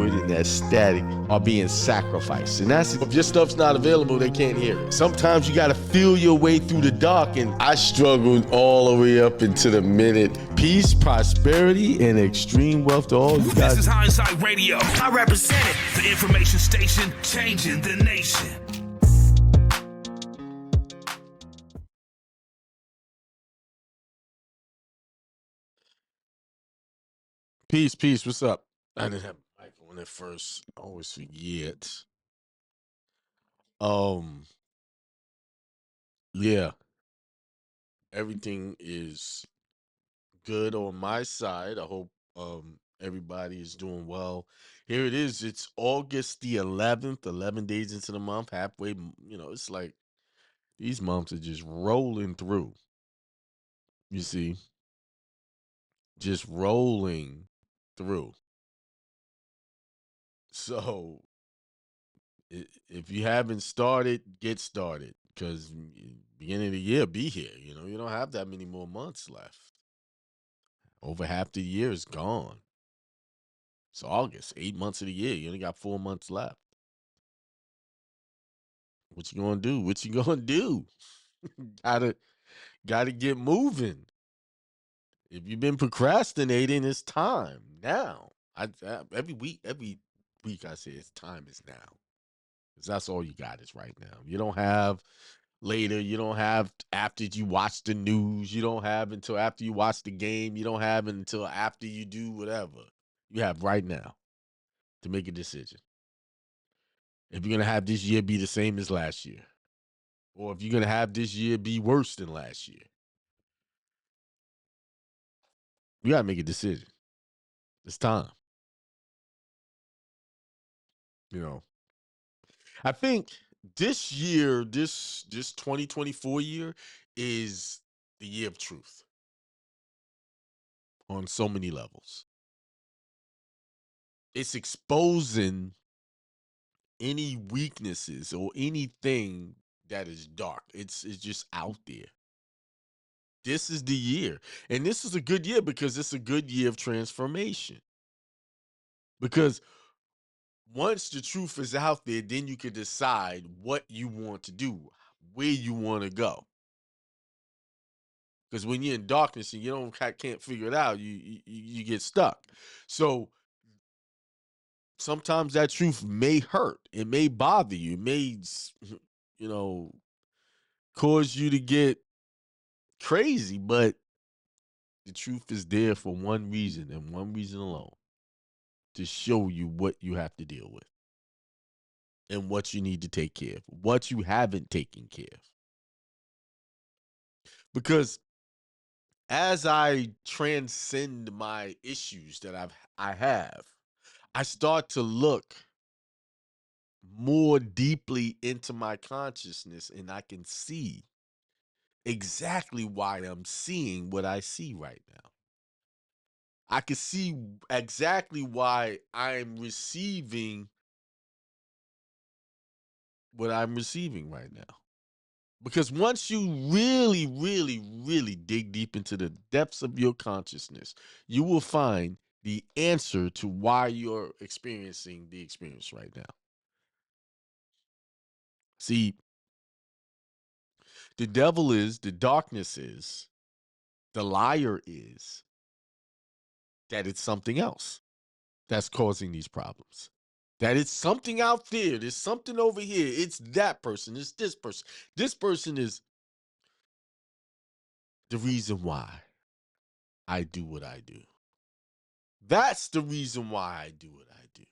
and that static are being sacrificed. And that's, if your stuff's not available, they can't hear it. Sometimes you got to feel your way through the dark, and I struggled all the way up into the minute. Peace, prosperity, and extreme wealth to all you guys. This is Hindsight Radio. I represent it. The information station changing the nation. Peace. What's up? I didn't have a mic on at first. I always forget. Yeah. Everything is good on my side. I hope everybody is doing well. Here it is. It's August the 11th, 11 days into the month, halfway. It's like these months are just rolling through. You see, just rolling through. So if you haven't started, get started, because beginning of the year, be here. You don't have that many more months left. Over half the year is gone. It's August, 8 months of the year. You only got 4 months left. What you gonna do? What you gonna do? gotta get moving. If you've been procrastinating, it's time now. Every week I say it's time is now. Because that's all you got is right now. You don't have later. You don't have after you watch the news. You don't have until after you watch the game. You don't have until after you do whatever. You have right now to make a decision. If you're going to have this year be the same as last year, or if you're going to have this year be worse than last year, you got to make a decision. It's time. I think this year, this 2024 year is the year of truth on so many levels. It's exposing any weaknesses or anything that is dark. It's just out there. This is the year. And this is a good year because it's a good year of transformation. Because once the truth is out there, then you can decide what you want to do, where you want to go. Because when you're in darkness and you can't figure it out, you get stuck. So sometimes that truth may hurt. It may bother you. It may, cause you to get crazy. But the truth is there for one reason and one reason alone: to show you what you have to deal with and what you need to take care of, what you haven't taken care of. Because as I transcend my issues that I have, I start to look more deeply into my consciousness, and I can see exactly why I'm seeing what I see right now. I can see exactly why I'm receiving what I'm receiving right now. Because once you really, really, really dig deep into the depths of your consciousness, you will find the answer to why you're experiencing the experience right now. See, the devil is, the darkness is, the liar is that it's something else that's causing these problems. That it's something out there. There's something over here. It's that person. It's this person. This person is the reason why I do what I do. That's the reason why I do what I do.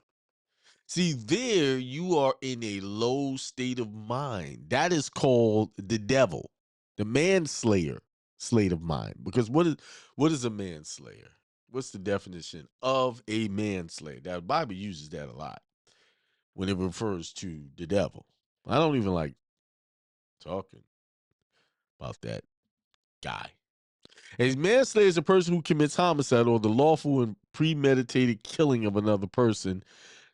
See, there you are in a low state of mind. That is called the devil, the manslayer state of mind. Because what is a manslayer? What's the definition of a manslayer? Now, the Bible uses that a lot when it refers to the devil. I don't even like talking about that guy. A manslayer is a person who commits homicide or the lawful and premeditated killing of another person.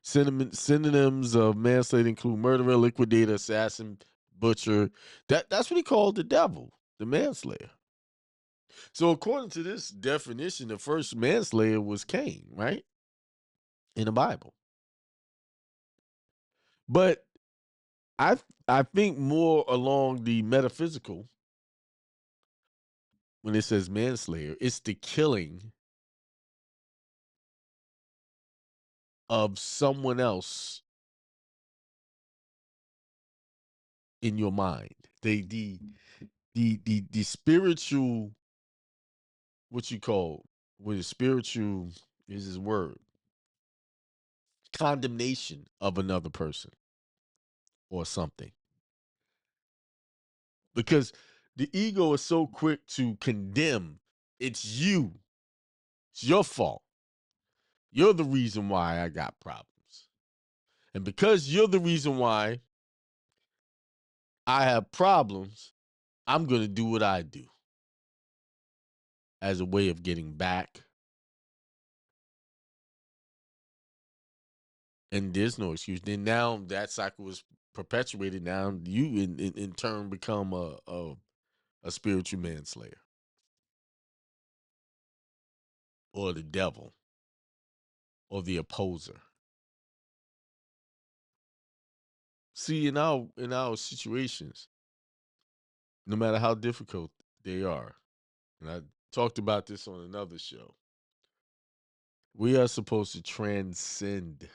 Synonyms of manslaughter include murderer, liquidator, assassin, butcher. That's what he called the devil, the manslayer. So according to this definition, the first manslayer was Cain, right? In the Bible. But I think more along the metaphysical when it says manslayer, it's the killing of someone else in your mind. The spiritual, what you call, what is spiritual is his word, condemnation of another person or something. Because the ego is so quick to condemn. It's you. It's your fault. You're the reason why I got problems. And because you're the reason why I have problems, I'm going to do what I do as a way of getting back. And there's no excuse. Then now that cycle is perpetuated. Now you in turn become a spiritual manslayer or the devil or the opposer. See, in our situations, no matter how difficult they are, and I talked about this on another show, we are supposed to transcend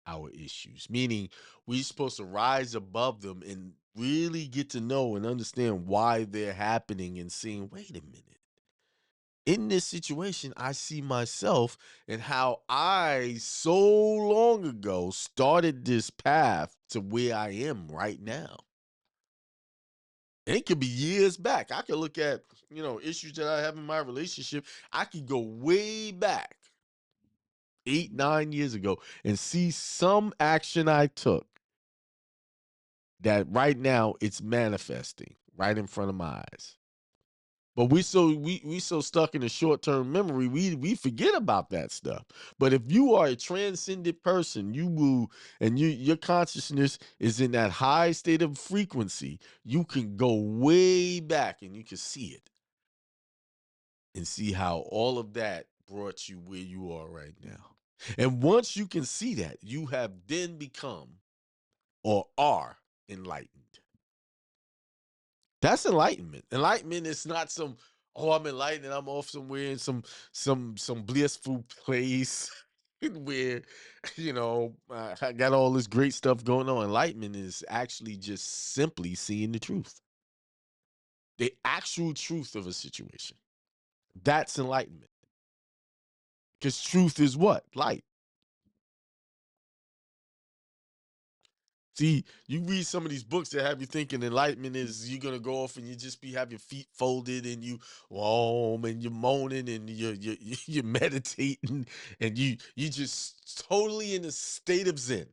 our issues, meaning we're supposed to rise above them and really get to know and understand why they're happening and seeing, wait a minute. In this situation, I see myself and how I so long ago started this path to where I am right now. And it could be years back. I could look at, issues that I have in my relationship. I could go way back 8, 9 years ago and see some action I took that right now it's manifesting right in front of my eyes. But we so stuck in a short-term memory, we forget about that stuff. But if you are a transcendent person, you will, and your consciousness is in that high state of frequency, you can go way back and you can see it and see how all of that brought you where you are right now. And once you can see that, you have then become or are enlightened. That's enlightenment. Enlightenment is not some, oh, I'm enlightened and I'm off somewhere in some blissful place where, I got all this great stuff going on. Enlightenment is actually just simply seeing the truth. The actual truth of a situation. That's enlightenment. Because truth is what? Light. See, you read some of these books that have you thinking enlightenment is you're gonna go off and you just have your feet folded and you and you're moaning and you're meditating and you just totally in a state of zen.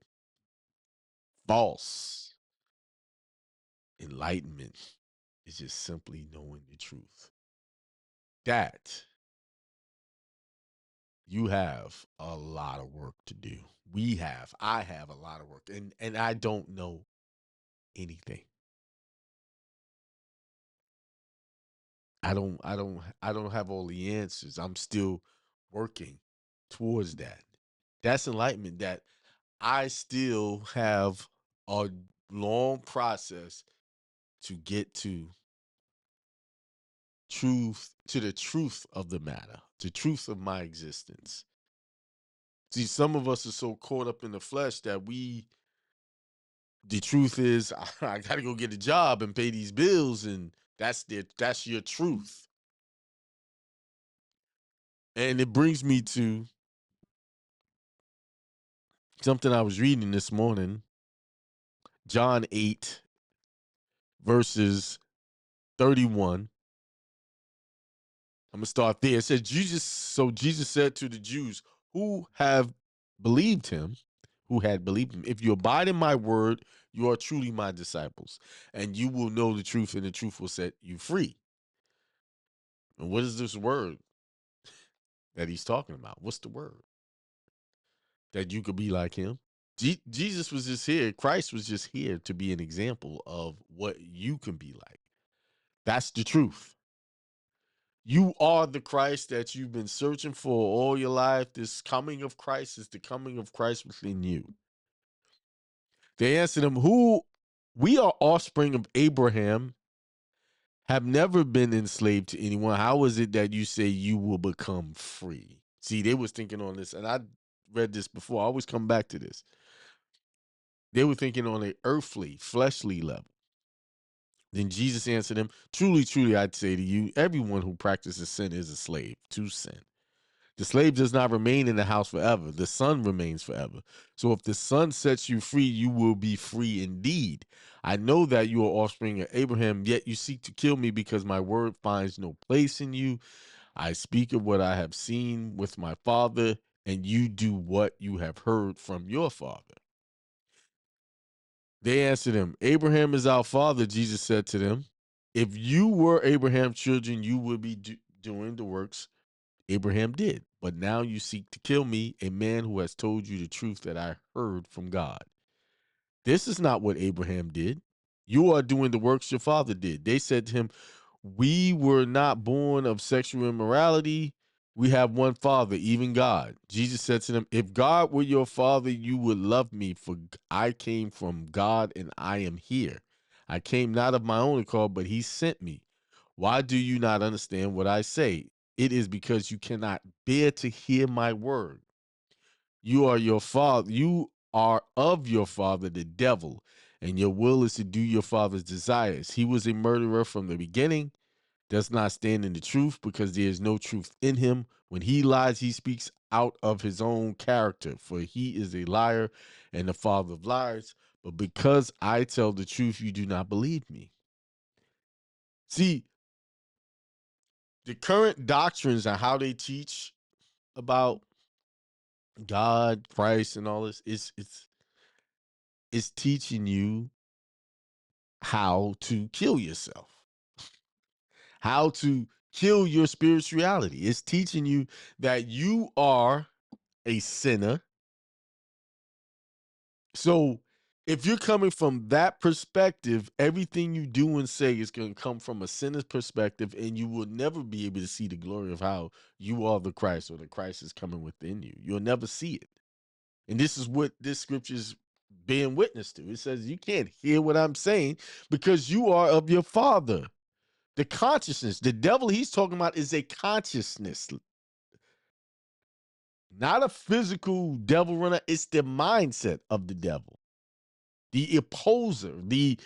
False. Enlightenment is just simply knowing the truth. That you have a lot of work to do. I have a lot of work, and I don't know anything. I don't have all the answers. I'm still working towards that. That's enlightenment, that I still have a long process to get to the truth of the matter, the truth of my existence. See, some of us are so caught up in the flesh that the truth is I got to go get a job and pay these bills, and that's your truth. And it brings me to something I was reading this morning, John 8, verses 31. I'm going to start there. It says, Jesus said to the Jews who have believed him, who had believed him, if you abide in my word, you are truly my disciples, and you will know the truth, and the truth will set you free. And what is this word that he's talking about? What's the word? That you could be like him? Jesus was just here. Christ was just here to be an example of what you can be like. That's the truth. You are the Christ that you've been searching for all your life. This coming of Christ is the coming of Christ within you. They answered him, "Who we are offspring of Abraham, have never been enslaved to anyone. How is it that you say you will become free?" See, they was thinking on this, and I read this before. I always come back to this. They were thinking on a earthly, fleshly level. Then Jesus answered them, "Truly, truly, I'd say to you, everyone who practices sin is a slave to sin. The slave does not remain in the house forever. The son remains forever. So if the son sets you free, you will be free indeed. I know that you are offspring of Abraham, yet you seek to kill me because my word finds no place in you. I speak of what I have seen with my father, and you do what you have heard from your father." They answered him, "Abraham is our father." Jesus said to them, "If you were Abraham's children, you would be doing the works Abraham did. But now you seek to kill me, a man who has told you the truth that I heard from God. This is not what Abraham did. You are doing the works your father did." They said to him, "We were not born of sexual immorality. We have one father, even God." Jesus said to them, "If God were your father, you would love me, for I came from God and I am here. I came not of my own accord, but he sent me. Why do you not understand what I say? It is because you cannot bear to hear my word. You are your father. You are of your father, the devil, and your will is to do your father's desires. He was a murderer from the beginning, does not stand in the truth because there is no truth in him. When he lies, he speaks out of his own character, for he is a liar and the father of liars. But because I tell the truth, you do not believe me." See, the current doctrines and how they teach about God, Christ, and all this is teaching you how to kill yourself, how to kill your spirituality. It's teaching you that you are a sinner. So if you're coming from that perspective, everything you do and say is going to come from a sinner's perspective, and you will never be able to see the glory of how you are the Christ or the Christ is coming within you. You'll never see it. And this is what this scripture is being witness to. It says you can't hear what I'm saying because you are of your father. The consciousness, the devil he's talking about is a consciousness, not a physical devil runner. It's the mindset of the devil, the opposer, the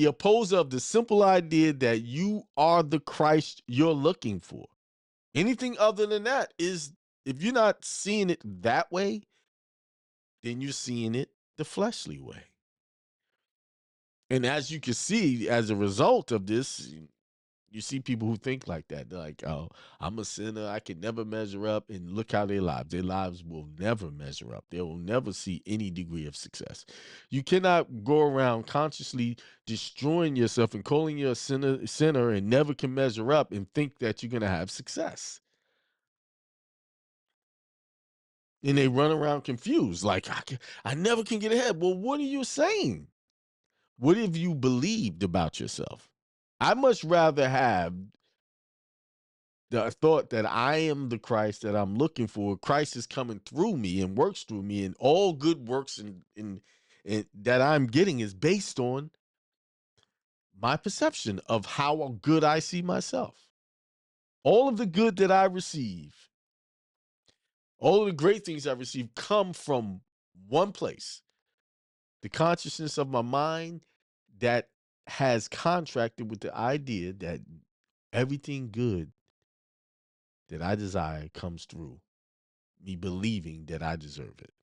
opposer of the simple idea that you are the Christ you're looking for. Anything other than that is, if you're not seeing it that way, then you're seeing it the fleshly way. And as you can see, as a result of this, you see people who think like that. They're like, "Oh, I'm a sinner. I can never measure up." And look how their lives will never measure up. They will never see any degree of success. You cannot go around consciously destroying yourself and calling you a sinner and never can measure up and think that you're going to have success. And they run around confused, like, I never can get ahead. Well, what are you saying? What have you believed about yourself? I much rather have the thought that I am the Christ that I'm looking for. Christ is coming through me and works through me, and all good works and that I'm getting is based on my perception of how good I see myself. All of the good that I receive, all of the great things I receive come from one place, the consciousness of my mind that has contracted with the idea that everything good that I desire comes through me believing that I deserve it.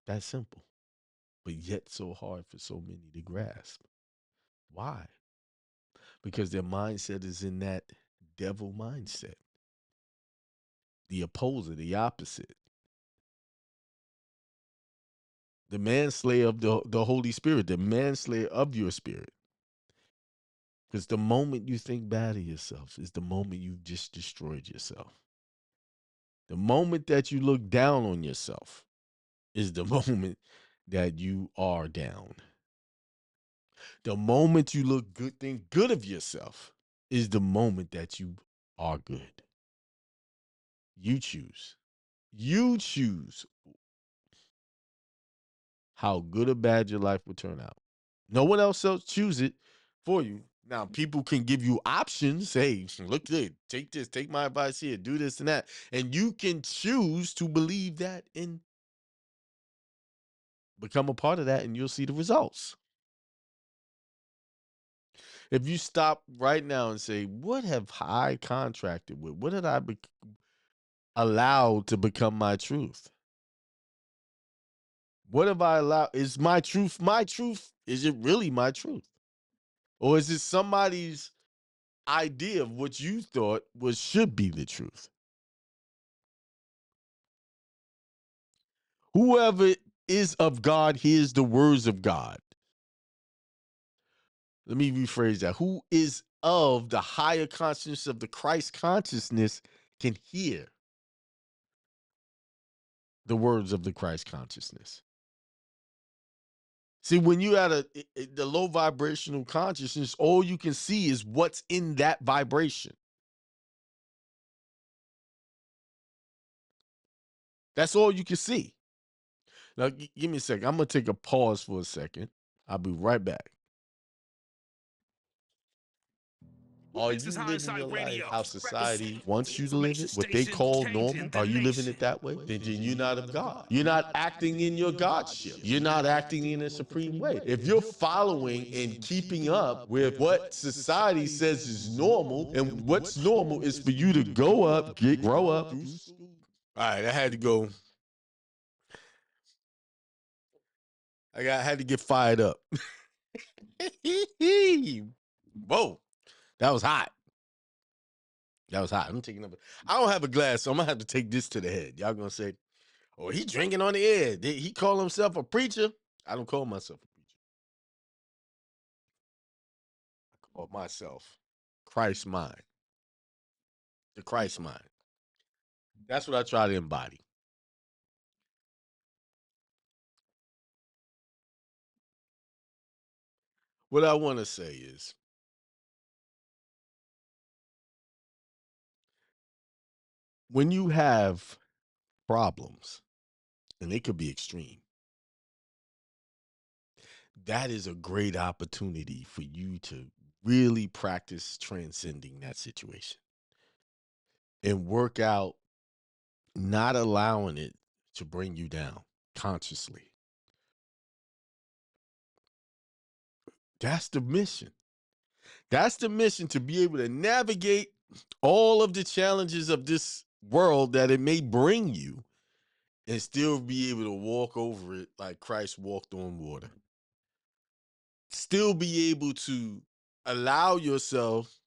That's simple, but yet so hard for so many to grasp. Why? Because their mindset is in that devil mindset, the opposer, the opposite, the manslayer of the Holy Spirit, the manslayer of your spirit. Because the moment you think bad of yourself is the moment you've just destroyed yourself. The moment that you look down on yourself is the moment that you are down. The moment you think good of yourself is the moment that you are good. You choose. You choose how good or bad your life will turn out. No one else choose it for you. Now, people can give you options. Hey, look good, take this, take my advice here, do this and that. And you can choose to believe that and become a part of that, and you'll see the results. If you stop right now and say, what have I contracted with? What did I allowed to become my truth? What have I allowed? Is my truth my truth? Is it really my truth? Or is it somebody's idea of what you thought was should be the truth? Whoever is of God hears the words of God. Let me rephrase that. Who is of the higher consciousness of the Christ consciousness can hear the words of the Christ consciousness. See, when you at the low vibrational consciousness, all you can see is what's in that vibration. That's all you can see. Now, give me a second. I'm going to take a pause for a second. I'll be right back. Are This you is living your Hindsight life Radio. how society Representing wants the you to live information it? What they station, call normal? changing the Are you living nation. it that way? Then you're not of God. You're not acting in your Godship. You're not acting in a supreme way. If you're following and keeping up with what society says is normal, and what's normal is for you to go up, grow up. All right, I had to go. Had to get fired up. Whoa, that was hot. That was hot. I'm taking up. I don't have a glass, so I'm gonna have to take this to the head. Y'all gonna say, "Oh, he drinking on the air. Did he call himself a preacher?" I don't call myself a preacher. I call myself Christ mind. The Christ mind. That's what I try to embody. What I want to say is, when you have problems, and they could be extreme, that is a great opportunity for you to really practice transcending that situation and work out not allowing it to bring you down consciously. That's the mission. That's the mission, to be able to navigate all of the challenges of this world that it may bring you and still be able to walk over it like Christ walked on water. Still be able to allow yourself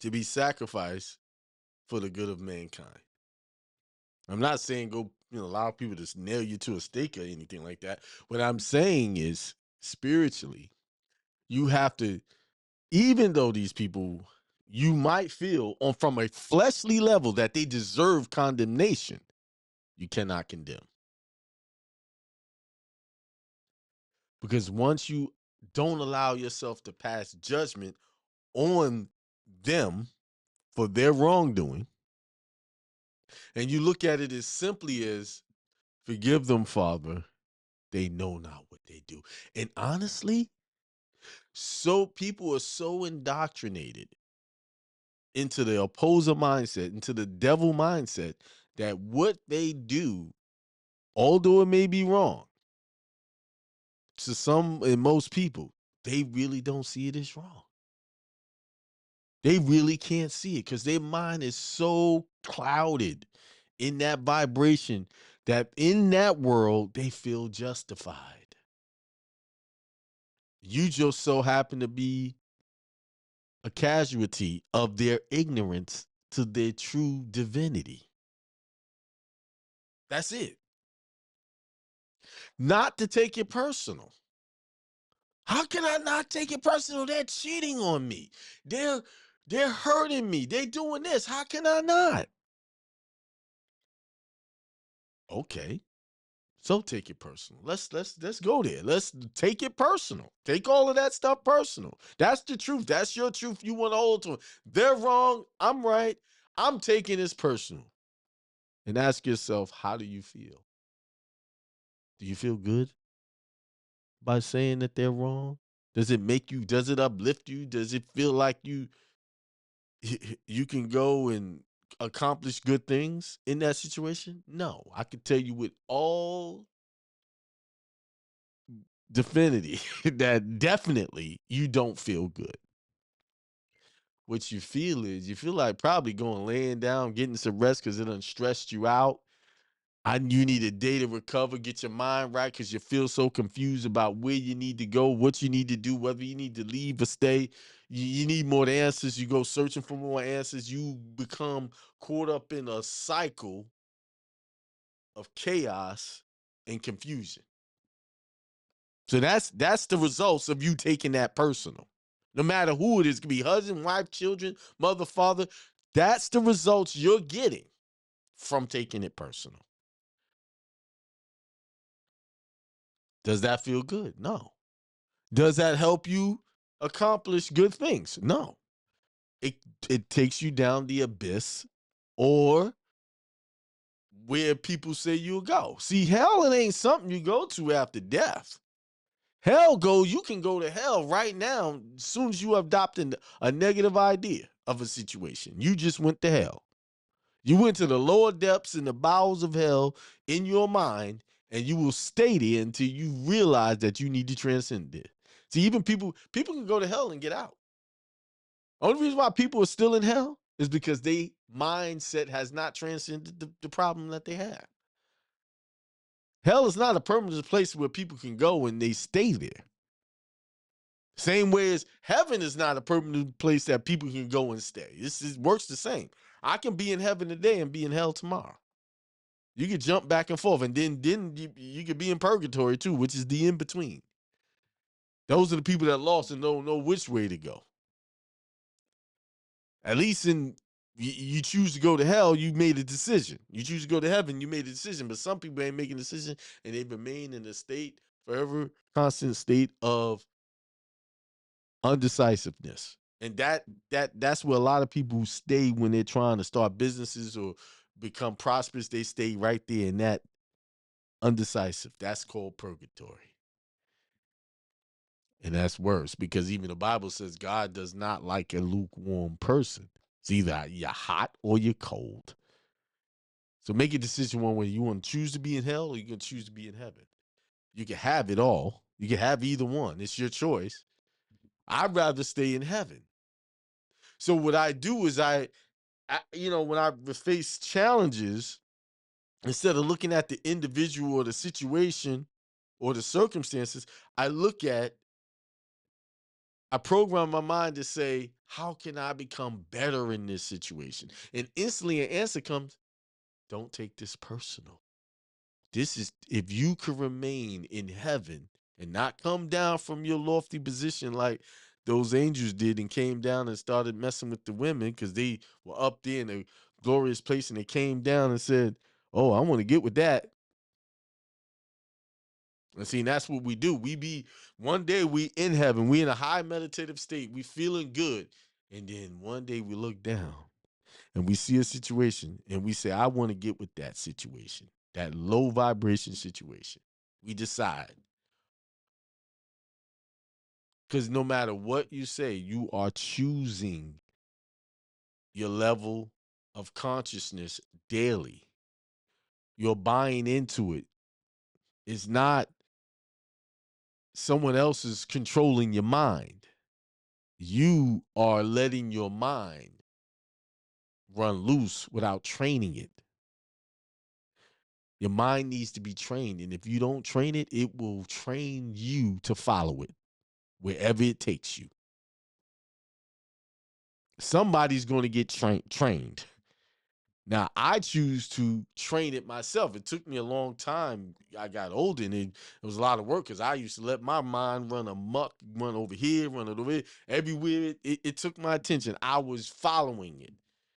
to be sacrificed for the good of mankind. I'm not saying go, allow people to nail you to a stake or anything like that. What I'm saying is, spiritually, you have to, even though these people, you might feel on from a fleshly level that they deserve condemnation, you cannot condemn. Because once you don't allow yourself to pass judgment on them for their wrongdoing, and you look at it as simply as, forgive them, Father, they know not what they do. And honestly, so people are so indoctrinated into the opposer mindset, into the devil mindset, that what they do, although it may be wrong to some and most people, they really don't see it as wrong. They really can't see it because their mind is so clouded in that vibration that in that world they feel justified. You just so happen to be a casualty of their ignorance to their true divinity. That's it. Not to take it personal. How can I not take it personal? They're cheating on me. They're hurting me. They're doing this. How can I not? Okay. So take it personal. Let's go there. Let's take it personal. Take all of that stuff personal. That's the truth. That's your truth. You want to hold to. They're wrong. I'm right. I'm taking this personal. and ask yourself, how do you feel? Do you feel good by saying that they're wrong? Does it make you, does it uplift you? Does it feel like you can go and accomplish good things in that situation? No, I can tell you with all definity that definitely you don't feel good. What you feel is you feel like probably going laying down, getting some rest because it done stressed you out. And you need a day to recover, get your mind right because you feel so confused about where you need to go, what you need to do, whether you need to leave or stay. You need more answers. You go searching for more answers. You become caught up in a cycle of chaos and confusion. So that's the results of you taking that personal. No matter who it is, it could be husband, wife, children, mother, father. That's the results you're getting from taking it personal. Does that feel good? No. Does that help you accomplish good things? No. It it takes you down the abyss or where people say you'll go. See, hell, it ain't something you go to after death. You can go to hell right now as soon as you adopt a negative idea of a situation. You just went to hell. You went to the lower depths in the bowels of hell in your mind, and you will stay there until you realize that you need to transcend it. See, even people can go to hell and get out. Only reason why people are still in hell is because they mindset has not transcended the problem that they have. Hell is not a permanent place where people can go and they stay there. Same way as heaven is not a permanent place that people can go and stay. Works the same. I can be in heaven today and be in hell tomorrow. You could jump back and forth, and then you could be in purgatory too, which is the in between. Those are the people that lost and don't know which way to go. At least you choose to go to hell, you made a decision. You choose to go to heaven, you made a decision. But some people ain't making a decision, and they remain in a state forever, constant state of undecisiveness. And that's where a lot of people stay when they're trying to start businesses or become prosperous. They stay right there in that undecisive. That's called purgatory. And that's worse because even the Bible says God does not like a lukewarm person. It's either you're hot or you're cold. So make a decision one way. You want to choose to be in hell or you can choose to be in heaven. You can have it all. You can have either one. It's your choice. I'd rather stay in heaven. So what I do is when I face challenges, instead of looking at the individual or the situation or the circumstances, I program my mind to say, how can I become better in this situation? And instantly an answer comes, don't take this personal. This is, if you could remain in heaven and not come down from your lofty position like those angels did and came down and started messing with the women because they were up there in a glorious place and they came down and said, oh, I want to get with that. And see, that's what we do. One day we in heaven, we in a high meditative state, we feeling good. And then one day we look down and we see a situation and we say, I want to get with that situation, that low vibration situation. We decide. Because no matter what you say, you are choosing your level of consciousness daily. You're buying into it. It's not someone else is controlling your mind. You are letting your mind run loose without training it. Your mind needs to be trained. And if you don't train it, it will train you to follow it wherever it takes you. Somebody's going to get trained. Now, I choose to train it myself. It took me a long time. I got older and it was a lot of work because I used to let my mind run amok, run over here, run over here. Everywhere it took my attention. I was following it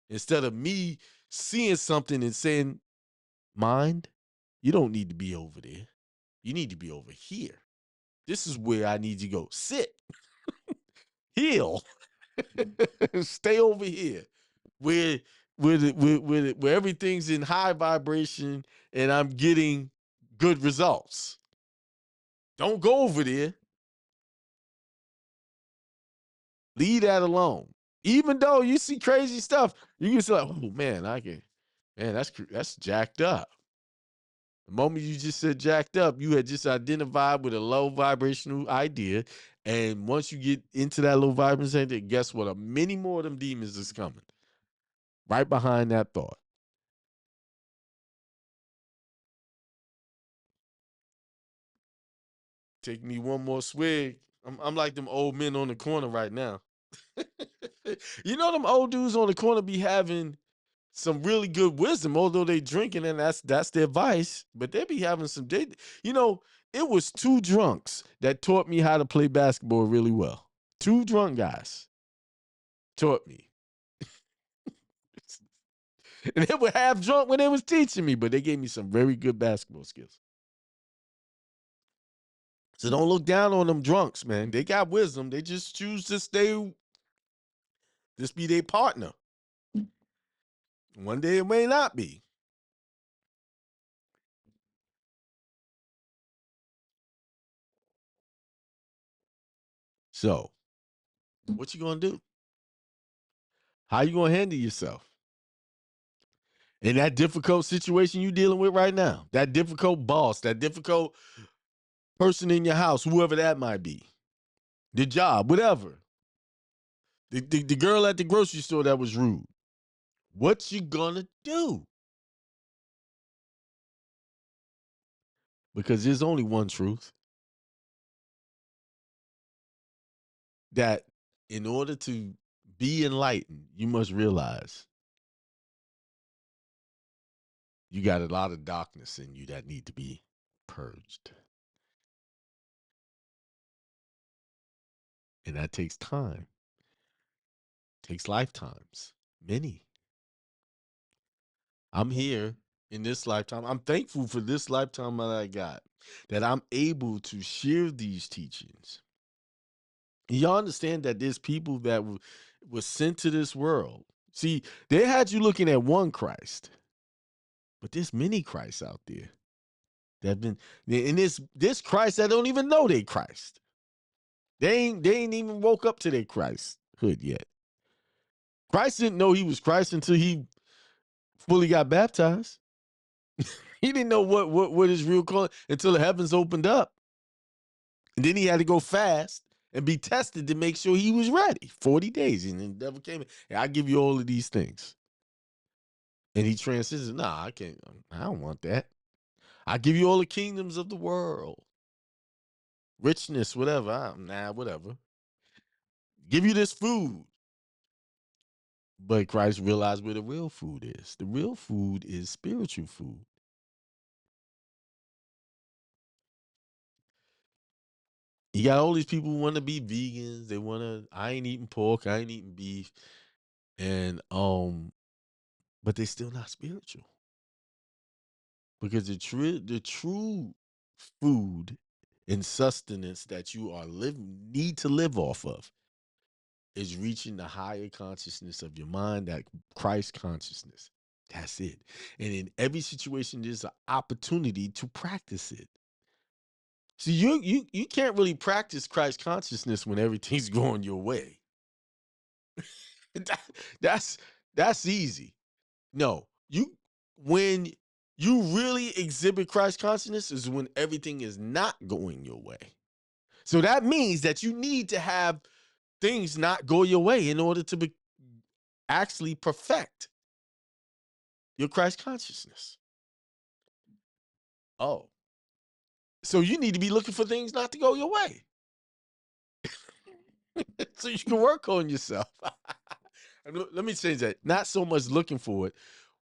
instead of me seeing something and saying, mind, you don't need to be over there. You need to be over here. This is where I need you to go. Sit, heal, stay over here where where everything's in high vibration and I'm getting good results. Don't go over there. Leave that alone. Even though you see crazy stuff, you can say like, oh man, man, that's jacked up. The moment you just said jacked up, you had just identified with a low vibrational idea. And once you get into that low vibrational idea, guess what? Many more of them demons is coming right behind that thought. Take me one more swig. I'm like them old men on the corner right now. You know them old dudes on the corner be having some really good wisdom, although they drinking and that's their vice. But they be having some. It was two drunks that taught me how to play basketball really well. Two drunk guys taught me, and they were half drunk when they was teaching me, but they gave me some very good basketball skills. So don't look down on them drunks, man. They got wisdom. They just choose to be their partner. One day it may not be. So, what you gonna do? How you gonna handle yourself in that difficult situation you dealing with right now? That difficult boss, that difficult person in your house, whoever that might be, the job, whatever. The girl at the grocery store that was rude. What you gonna do? Because there's only one truth, that in order to be enlightened, you must realize you got a lot of darkness in you that need to be purged. And that takes time, takes lifetimes, many. I'm here in this lifetime. I'm thankful for this lifetime that I got, that I'm able to share these teachings. Y'all understand that there's people that were sent to this world. See, they had you looking at one Christ, but there's many Christs out there that have been, and this Christ that don't even know they Christ. They ain't even woke up to their Christhood yet. Christ didn't know he was Christ until he fully got baptized. He didn't know what his real calling until the heavens opened up. And then he had to go fast and be tested to make sure he was ready. 40 days. And then the devil came in. Hey, I give you all of these things. And he transitions. Nah, I can't. I don't want that. I give you all the kingdoms of the world. Richness, whatever. Whatever. Give you this food. But Christ realized where the real food is. The real food is spiritual food. You got all these people who want to be vegans. They want to, I ain't eating pork, I ain't eating beef. And but they still not spiritual. Because the true food and sustenance that you are need to live off of is reaching the higher consciousness of your mind, that Christ consciousness. That's it. And in every situation, there's an opportunity to practice it. See, you can't really practice Christ consciousness when everything's going your way. That- that's easy. No, when you really exhibit Christ consciousness is when everything is not going your way. So that means that you need to have things not go your way in order to actually perfect your Christ consciousness. Oh, so you need to be looking for things not to go your way so you can work on yourself. Let me change that. Not so much looking for it.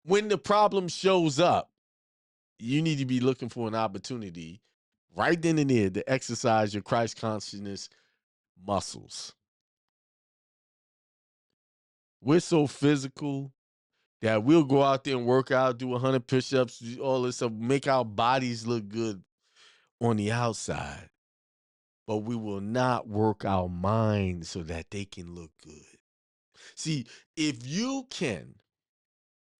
When the problem shows up, you need to be looking for an opportunity right then and there to exercise your Christ consciousness muscles. We're so physical that we'll go out there and work out, do 100 push-ups, do all this stuff, make our bodies look good on the outside. But we will not work our minds so that they can look good. See, if you can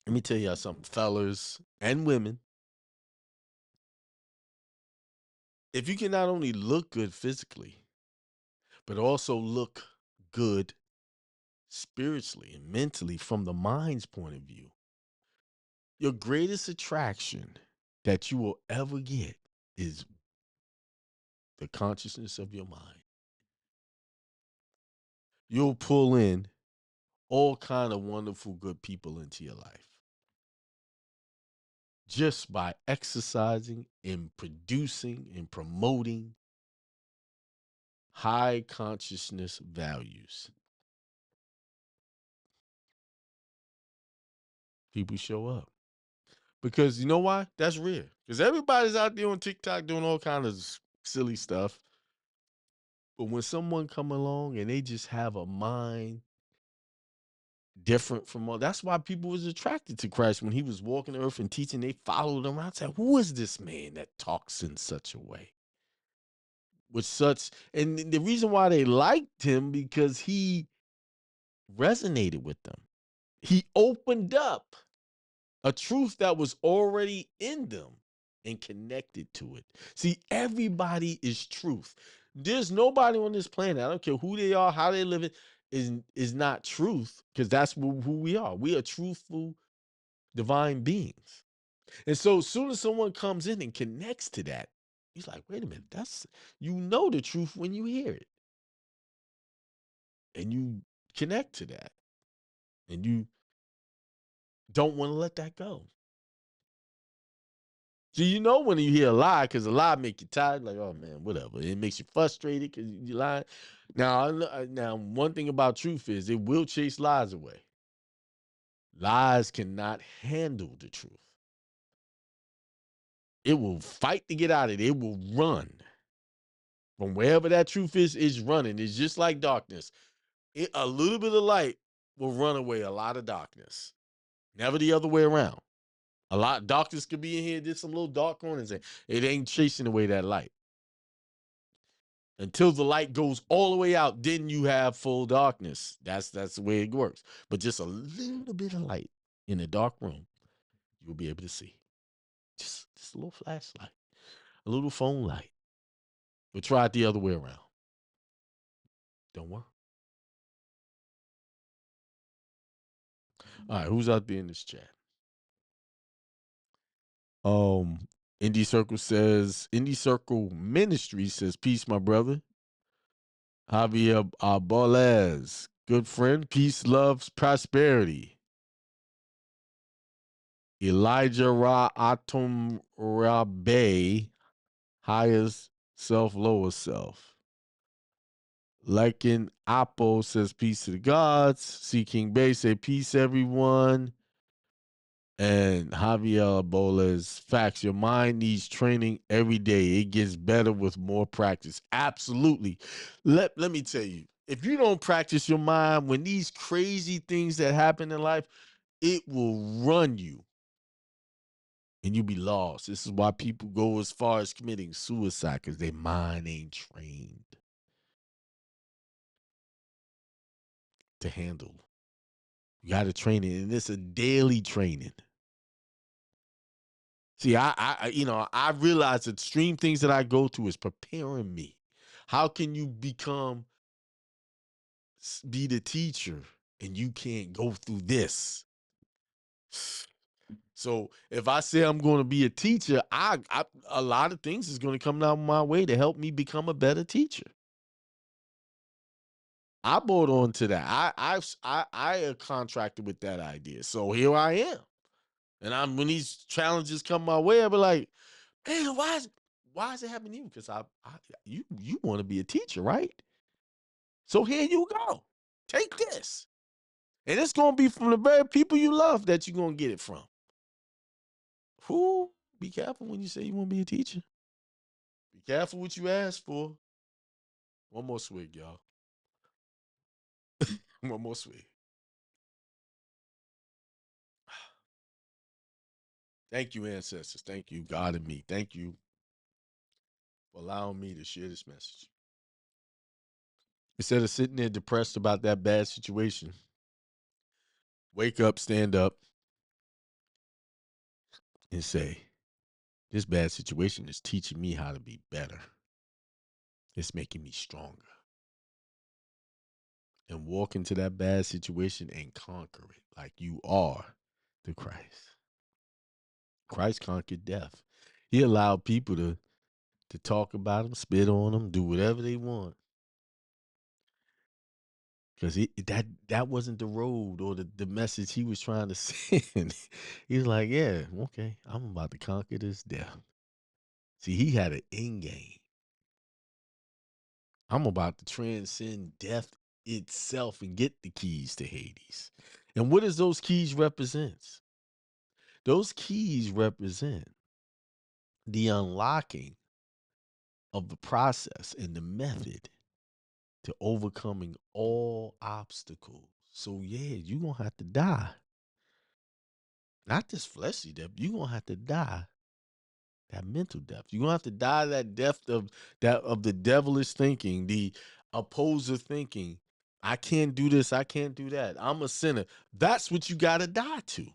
Let me tell y'all something, fellas and women. If you can not only look good physically, but also look good spiritually and mentally from the mind's point of view, your greatest attraction that you will ever get is the consciousness of your mind. You'll pull in all kind of wonderful good people into your life just by exercising and producing and promoting high consciousness values. People show up because you know why? That's real. Because everybody's out there on TikTok doing all kind of silly stuff. But when someone come along and they just have a mind different from all, that's why people was attracted to Christ when he was walking the earth and teaching. They followed him. I said, who is this man that talks in such a way? With such, and the reason why they liked him because he resonated with them. He opened up a truth that was already in them and connected to it. See, everybody is truth. There's nobody on this planet, I don't care who they are, how they live it, is not truth, because that's who we are. We are truthful divine beings. And so as soon as someone comes in and connects to that, he's like, wait a minute, that's, you know, the truth when you hear it. And you connect to that. And you don't want to let that go. So you know when you hear a lie, because a lie make you tired, like, oh man, whatever. It makes you frustrated because you lie. Now, one thing about truth is it will chase lies away. Lies cannot handle the truth. It will fight to get out of it. It will run. From wherever that truth is, it's running. It's just like darkness. A little bit of light will run away a lot of darkness. Never the other way around. A lot of darkness could be in here. There's some little dark corners, and it ain't chasing away that light. Until the light goes all the way out, then you have full darkness. That's the way it works. But just a little bit of light in a dark room, you'll be able to see. Just a little flashlight, a little phone light. But try it the other way around. Don't work. All right, who's out there in this chat? Um, Indie Circle Ministry says, peace, my brother. Javier Arbolez, good friend, peace, loves, prosperity. Elijah Ra Atom Rabe, highest self, lower self. Lycan Apple says, peace to the gods. C King Bay say, peace, everyone. And Javier Bolas, facts, your mind needs training every day. It gets better with more practice. Absolutely. Let me tell you, if you don't practice your mind, when these crazy things that happen in life, it will run you and you'll be lost. This is why people go as far as committing suicide, because their mind ain't trained to handle. You got to train it, and it's a daily training. See, I realize the extreme things that I go through is preparing me. How can you be the teacher and you can't go through this? So if I say I'm going to be a teacher, a lot of things is going to come down my way to help me become a better teacher. I bought on to that. I contracted with that idea. So here I am. And when these challenges come my way, I'll be like, man, why is it happening to you? Because you want to be a teacher, right? So here you go. Take this. And it's gonna be from the very people you love that you're gonna get it from. Who? Be careful when you say you want to be a teacher. Be careful what you ask for. One more swig, y'all. One more swig. Thank you, ancestors. Thank you, God and me. Thank you for allowing me to share this message. Instead of sitting there depressed about that bad situation, wake up, stand up, and say, this bad situation is teaching me how to be better. It's making me stronger. And walk into that bad situation and conquer it like you are the Christ. Christ conquered death. He allowed people to talk about him, spit on him, do whatever they want. Because that wasn't the road or the message he was trying to send. He was like, yeah, okay, I'm about to conquer this death. See, he had an end game. I'm about to transcend death itself and get the keys to Hades. And what does those keys represent? Those keys represent the unlocking of the process and the method to overcoming all obstacles. So yeah, you're gonna have to die. Not this fleshly death. You're gonna have to die that mental death. You're gonna have to die that death of the devilish thinking, the opposer thinking. I can't do this, I can't do that. I'm a sinner. That's what you gotta die to.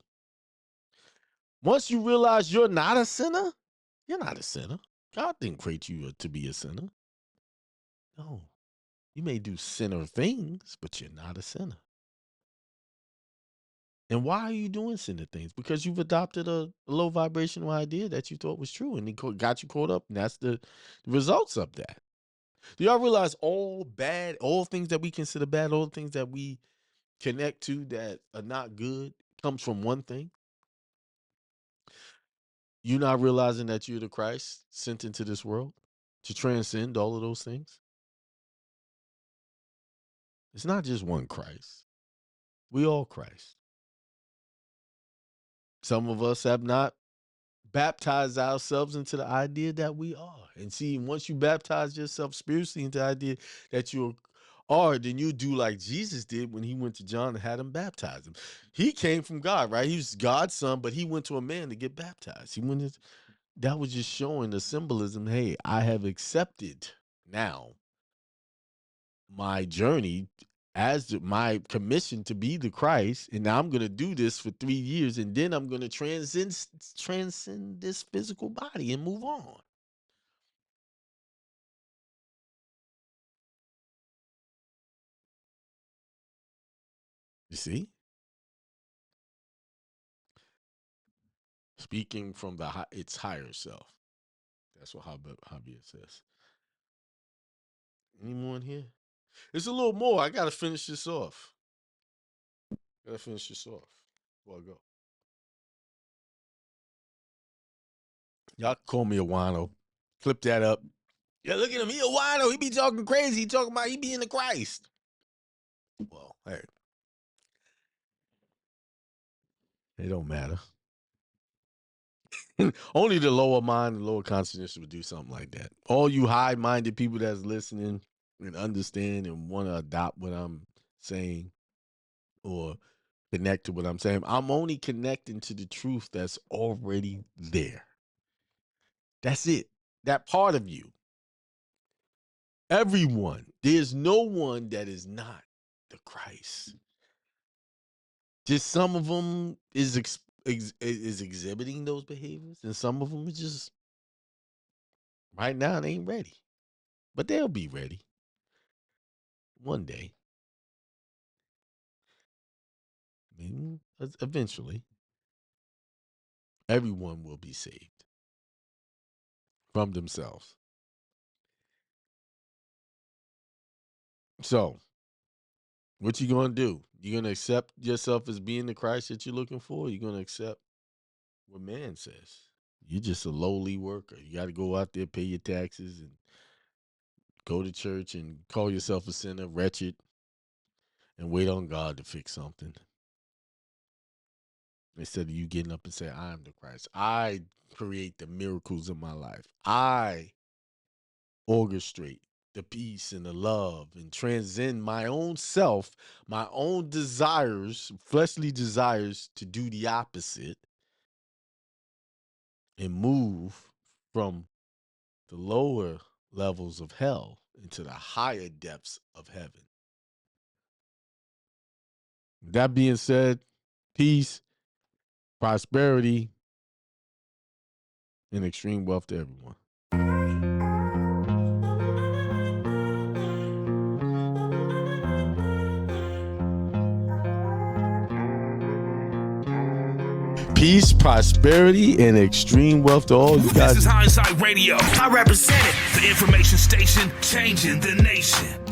Once you realize you're not a sinner, you're not a sinner. God didn't create you to be a sinner. No. You may do sinner things, but you're not a sinner. And why are you doing sinner things? Because you've adopted a low vibrational idea that you thought was true and it got you caught up. And that's the results of that. Do y'all realize all things that we consider bad, all the things that we connect to that are not good comes from one thing? You not realizing that you're the Christ sent into this world to transcend all of those things? It's not just one Christ. We all Christ. Some of us have not baptized ourselves into the idea that we are. And see, once you baptize yourself spiritually into the idea that you are, then you do like Jesus did when he went to John and had him baptize him. He came from God, right? He was God's son, but he went to a man to get baptized. That was just showing the symbolism. Hey, I have accepted now my journey as my commission to be the Christ, and now I'm going to do this for 3 years, and then I'm going to transcend this physical body and move on. You see, speaking from its higher self. That's what Javier says. Any more in here? It's a little more. I got to finish this off. Before I go. Y'all call me a wino. Clip that up. Yeah, look at him. He a wino. He be talking crazy. He talking about he be in the Christ. Well, hey, it don't matter. Only the lower mind and lower consciousness would do something like that. All you high-minded people that's listening and understand and want to adopt what I'm saying or connect to what I'm saying, I'm only connecting to the truth that's already there. That's it. That part of you. Everyone. There's no one that is not the Christ. Just some of them is exhibiting those behaviors, and some of them is just right now they ain't ready. But they'll be ready one day. Maybe eventually, everyone will be saved from themselves. So, what you gonna do? You gonna accept yourself as being the Christ that you're looking for? You gonna accept what man says? You're just a lowly worker. You got to go out there, pay your taxes, and go to church and call yourself a sinner, wretched, and wait on God to fix something. Instead of you getting up and saying, I am the Christ. I create the miracles in my life. I orchestrate the peace and the love and transcend my own self, my own desires, fleshly desires to do the opposite and move from the lower levels of hell into the higher depths of heaven. That being said, peace, prosperity, And extreme wealth to everyone. Peace, prosperity, and extreme wealth to all you guys. This is Hindsight Radio. I represent it. The information station changing the nation.